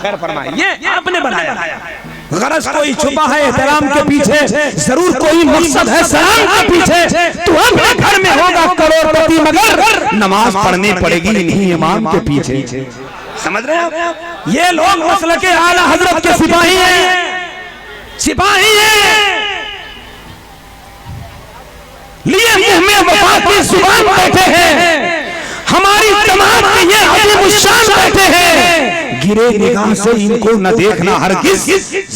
खैर फरमाए, ये आपने बनाया। गरज कोई छुपा है एहतराम के पीछे, जरूर कोई मकसद है सलाम के पीछे। तू अपने घर में होगा करोड़पति मगर नमाज पढ़नी पड़ेगी इन्हीं इमाम के पीछे। समझ रहे हैं आप? ये लोग मसलक के आला हजरत के सिपाही हैं, सिपाही हैं, लिए मुंह में वफा की जुबान बैठे हैं, हमारी जमात के ये अजीम शान बैठे हैं। गिरे निगाह से इनको न देखना हरगिज़,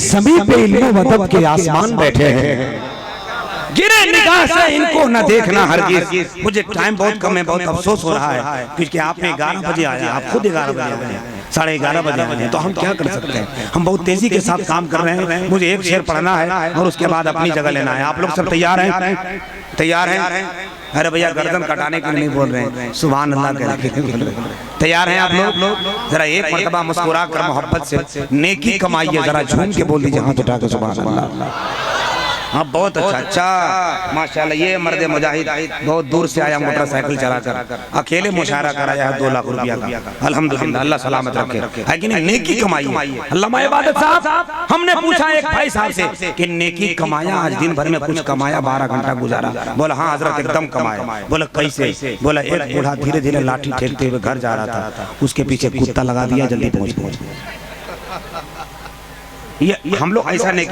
ज़मीन पे इल्म व अदब के आसमान बैठे हैं। गिरे निगाह से इनको न देखना हरगिज़। मुझे टाइम बहुत कम है, बहुत अफसोस हो रहा है क्योंकि आपने 11 बजे आया, आप खुद 11 बजे आए, 11:30 बजे आए, तो हम क्या कर सकते हैं? हम बहुत तेजी के साथ काम कर रहे हैं। मुझे एक शेर पढ़ना है और उसके बाद अपनी जगह लेना है। आप लोग सब तैयार हैं? तैयार हैं? अरे भैया गर्दन कटाने के लिए नहीं बोल रहे हैं, सुभान अल्लाह कह के तैयार हैं आप लोग? जरा एक मर्तबा मुस्कुरा कर मोहब्बत से नेकी कमाइए, जरा झूम के बोल दीजिए हाथ उठा के सुभान अल्लाह। हाँ बहुत अच्छा, अच्छा माशाल्लाह। ये मर्द मुजाहिद बहुत दूर से आया मोटरसाइकिल चलाकर, अकेले मुशायरा कराया है 2 लाख रुपया का। अल्हम्दुलिल्लाह, अल्लाह सलामत रखे। है कि नहीं? नेकी कमाई है। अल्लामा इबादत साहब, हमने पूछा एक भाई साहब से कि नेकी कमाया, आज दिन भर में कुछ कमाया, 12 घंटा गुजारा? बोला हाँ हजरत एकदम कमाया। बोला कैसे? बोला एक बूढ़ा धीरे धीरे लाठी फेंकते हुए घर जा रहा था, उसके पीछे कुत्ता लगा दिया, जल्दी पहुंच। ये हम लोग ऐसा नहीं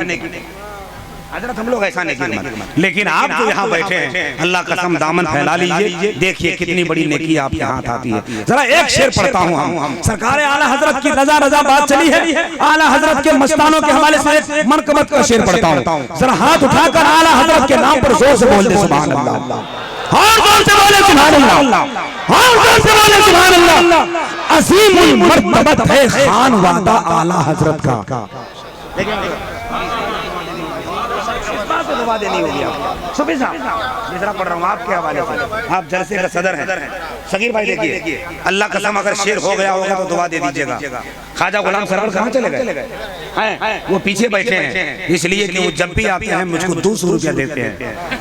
हजरत, हम लोग ऐसा नहीं करते। लेकिन आप जो यहाँ बैठे हैं, अल्लाह कसम दामन फैला लीजिए, देखिए कितनी बड़ी नेकी आपके हाथ आती है। जरा एक शेर पढ़ता हूँ हम। सरकार आला हजरत की रजा बात चली है, आला हजरत के मस्तानों के हवाले से मनकबत का शेर पढ़ता हूँ। जरा हाथ उठाकर आला हजरत के नाम पर जोर से बोल दे सुभान अल्लाह, और जोर से बोले सुभान अल्लाह, और जोर से बोले सुभान अल्लाह। अजीमुल मर्तबत है खान वादा आला हजरत का। दवा देनी होगी आप सुबह साहब, जरा पढ़ रहा हूँ आपके हवाले से। आप जलसे का सदर हैं सगीर भाई, देखिए अल्लाह कसम अगर शेर हो गया होगा तो दुआ दे दीजिएगा। ख्वाजा गुलाम सरवर कहाँ चले गए हैं? वो पीछे बैठे हैं, इसलिए कि वो जब भी आते हैं मुझको 200 रुपया देते हैं।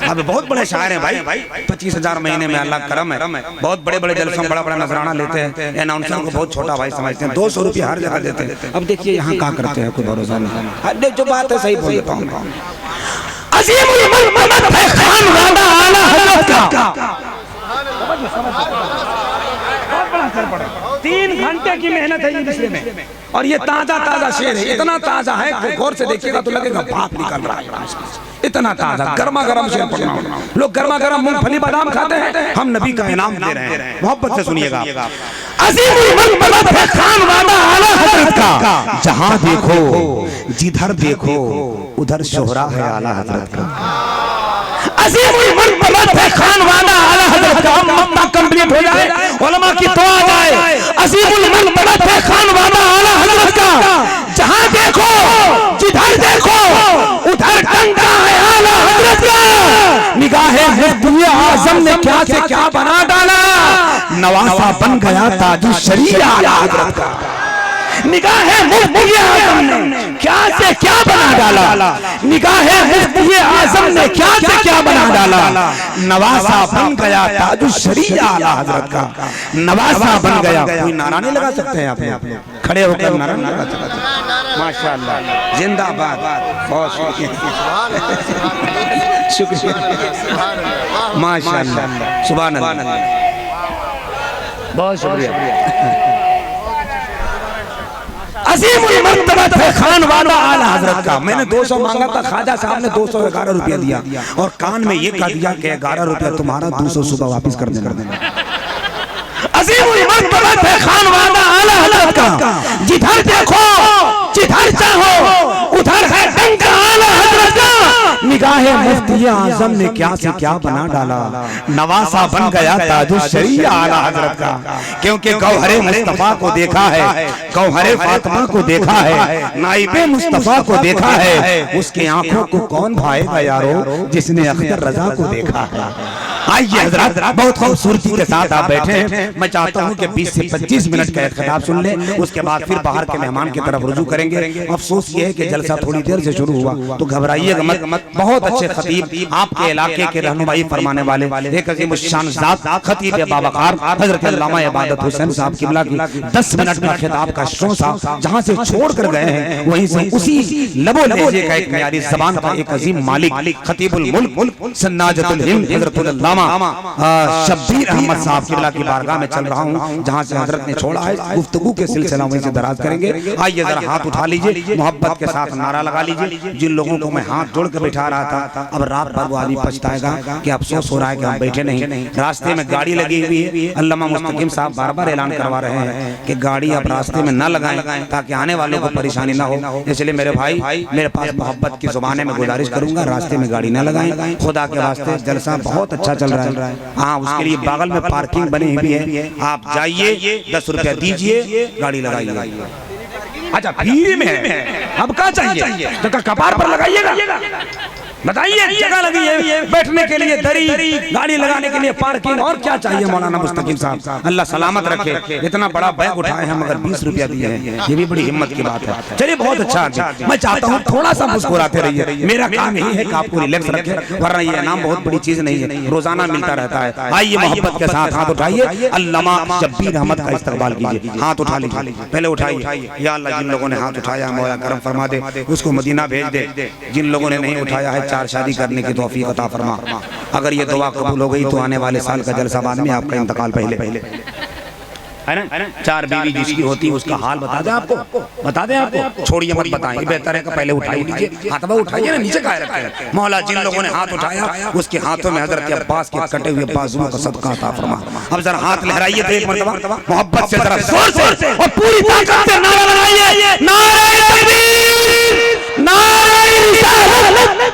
अब बहुत बड़े शायर हैं भाई, 25,000 महीने में अल्लाह करम है, बहुत बड़े बड़े जलसों में बड़ा बड़ा नजराना लेते हैं। अनाउंसर को बहुत छोटा भाई समझते हैं, 200 रुपया हर जगह देते हैं। अब देखिए यहाँ क्या करते हैं, कोई भरोसा नहीं। जो बात है सही बोल देता हूँ। अजीमुल मर्तबत है खान वादा आला हजरत का। 3 घंटे की मेहनत है ये पिछले में, और ये ताजा शेर है। इतना ताजा है कि गौर से देखिएगा तो लगेगा भाप निकल रहा है। इतना ताजा गर्मा गर्म शेर पढ़ना। लोग गर्मा गर्म मूंगफली बादाम खाते हैं, हम नबी का इनाम दे रहे हैं। मोहब्बत से सुनिएगा। अजीमुल मर्तबत है खान वादा आला हजरत का, जहां देखो जिधर देखो उधर शोहरा है आला हजरत का। अजीमुल मर्तबत है खान वादा आला हजरत का। मक्का कंप्लीट हो जाए, उलमा की दुआ जाए। अजीमुल मर्तबत है खान वादा आला हजरत का, जहां देखो जिधर देखो उधर टंका है आला हजरत का। निगाहे मुफ्ती आजम ने क्या से क्या बना डाला, नवासा बन गया ताजु शरीर आला हजरत का। निगाहे मुफ्ती आजम ने क्या से क्या बना डाला, निगाहे मुफ्ती आजम ने क्या से क्या बना डाला, नवासा बन गया ताजु शरीर आला हजरत का। नवासा बन गया। कोई नारा नहीं लगा सकते हैं आप लोग? खड़े होकर नारा नहीं लगा सकते? माशाअल्लाह, जिंदाबाद, बहुत शुक्रिया, माशाअल्लाह, सुभान अल्लाह, बहुत शुक्रिया। अजीमुल मर्तबत है खान वादा आला हजरत का। मैंने 200 मांगा था, ख्वाजा साहब ने 211 रुपया दिया, और कान में ये कह दिया कि 11 रुपया तुम्हारा, 200 सुबह वापिस कर देना। अजीमुल मर्तबत है खान वादा आला हजरत का, जिधर देखो जिधर चाहो उधर है डंका आला हजरत का। निगाहे मुफ्ती आजम ने क्या से क्या बना डाला, नवासा बन गया ताजु शरीर आला हजरत का। क्योंकि गौहरे मुस्तफा को देखा है, गौहरे फातिमा को देखा है, नाइबे मुस्तफा को देखा है, उसकी आंखों को कौन भाएगा यारो जिसने अख्तर रजा को देखा है। आइए हजरत, बहुत खूबसूरती के साथ आप बैठे हैं। मैं चाहता हूं कि 20 से 25 मिनट का एक खिताब सुन लें, उसके बाद फिर बाहर के मेहमान की तरफ रुजू करेंगे। अफसोस ये है कि जलसा थोड़ी देर से शुरू हुआ, तो घबराइएगा मत। बहुत अच्छे खतीब, आपके इलाके के रहनुमाई फरमाने वाले एक अजीम शान ज़ात खतीब बावकार हजरत अल्लामा इबादत हुसैन साहब किबला की 10 मिनट का खिताब का शोसा जहां से छोड़ कर गए हैं, वहीं से उसी लबो लहजे का एक म्यारी ज़बान का एक अजीम मालिक खतीबुल मुल्क सन्नाजतुल हिंद हजरत अल्लामा शब्बीर अहमद साहब किबला की बारगाह में चल रहा हूं, जहां से हजरत ने छोड़ा है। गुफ्तगू के सिलसिला वहीं से दराज करेंगे। आइए जरा हाथ उठा लीजिए, मोहब्बत के साथ नारा लगा लीजिए। जिन लोगों को मैं हाथ जोड़ कर बैठा रहा था, अब रात भर वो आदमी पछताएगा कि अफसोस हो रहा है कि हम बैठे नहीं। रास्ते में गाड़ी लगी हुई है, अल्लामा मुस्तकीम साहब बार-बार ऐलान करवा रहे हैं कि गाड़ी आप रास्ते में न लगाएं ताकि आने वालों को परेशानी ना हो। इसलिए मेरे भाई, मेरे पास मोहब्बत की ज़ुबान में गुजारिश करूंगा, रास्ते में गाड़ी न लगाएं। खुदा के वास्ते जलसा बहुत अच्छा चल रहा है। हाँ, उसके लिए बगल में पार्किंग बनी हुई है, आप जाइए 10 रुपया दीजिए, गाड़ी लगाइए। अच्छा, फ्री में है, अब क्या चाहिए? जगह कपार पर लगाइएगा, बताइए। जगह लगी है बैठने के लिए, दरी, गाड़ी लगाने के लिए पार्किंग, और क्या चाहिए मौलाना मुस्तकीम साहब? अल्लाह सलामत रखे। इतना बड़ा बैग उठाए हैं मगर 20 रुपया दिए हैं, ये भी बड़ी हिम्मत की बात है। चलिए, बहुत अच्छा। मैं चाहता हूँ थोड़ा सा मुस्कुराते रहिए, मेरा काम यही है कि आपको रिलैक्स रखे, वरना ये इनाम बहुत बड़ी चीज नहीं है, रोजाना मिलता रहता है। आइए मोहब्बत के साथ हाथ उठाइए, अल्लामा शब्बीर अहमद का इस्तकबाल कीजिए। हाथ उठा लीजिए, पहले उठाइए। या अल्लाह, जिन लोगों ने हाथ उठाया मौला करम फरमा दे, उसको मदीना भेज दे। जिन लोगों ने नहीं उठाया है, 4 शादी करने की तौफीक अता फरमा। अगर ये दुआ कबूल हो गई तो आने वाले साल का जलसा बाद में आपका इंतकाल पहले है ना। 4 बीवी जिसकी होती है उसका हाल बता दें आपको, छोड़िए मत बताएं, बेहतर है कि पहले उठाई लीजिए। हाथ उठाइए ना, नीचे काहे रखते हैं? मौला, जिन लोगों ने हाथ उठाया उसके हाथों में हजरत अब्बास के कटे हुए बाजुओं का सदका अता फरमा। अब जरा हाथ लहराइए तो एक मरतबा मोहब्बत से, जरा जोर से और पूरी ताकत से नारा लगाइए, नारे तकबीर, नारे रिसालत।